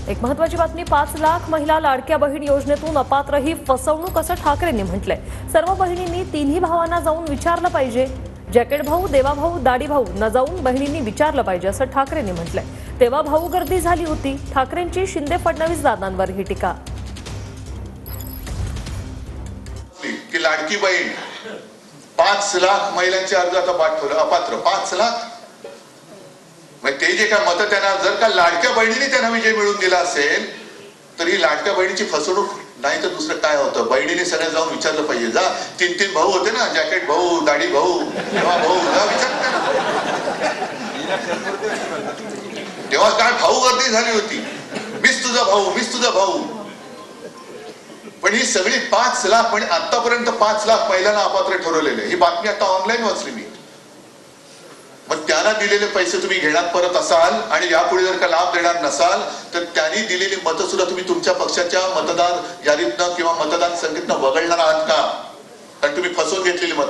एक महत्त्वाची बातमी, 5 लाख महिला लाडक्या बहीण योजनेतून अपात्र ही फसवणूक असं ठाकरेंनी म्हटलंय। सर्व बहिणींनी तिन्ही भावांना जाऊन विचारलं पाहिजे। जॅकेट भाऊ, देवा भाऊ, दाढी भाऊ न जाऊन बहिणींनी विचारलं पाहिजे असं ठाकरेंनी म्हटलंय। तेव्हा भाऊ गर्दी झाली होती। ठाकरेंची शिंदे फडणवीस दादांवर ही टीका। की लाडकी बहीण 5 लाख महिलांचे अर्ज आता पाठवलं, अपात्र 5 लाख। मग ते जे काय मत त्यांना, जर का लाडक्या बहिणीने त्यांना विजय मिळवून दिला असेल तर ही लाडक्या बहिणीची फसवणूक नाही तर दुसरं काय होतं? बहिणीने सगळ्या जाऊन विचारलं पाहिजे। जा, 3 भाऊ होते ना, जॅकेट भाऊ, दाढी भाऊ, तेव्हा भाऊ, जा विचार त्यांना। तेव्हा काय भाऊ गर्दी झाली होती, मीच तुझा भाऊ, मीच तुझा भाऊ। पण ही सगळी 5 लाख म्हणजे आतापर्यंत 5 लाख महिलांना अपात्र ठरवलेले। ही बातमी आता ऑनलाईन वाचली मी। मग त्यांना दिलेले पैसे तुम्ही घेण्यात परत असाल आणि यापुढे जर का लाभ देणार नसाल तर त्यांनी दिलेली मतं सुद्धा तुम्ही तुमच्या पक्षाच्या मतदार यादीतनं किंवा मतदान संख्येतनं वगळणार आहात का? कारण तुम्ही फसवून घेतलेली मतं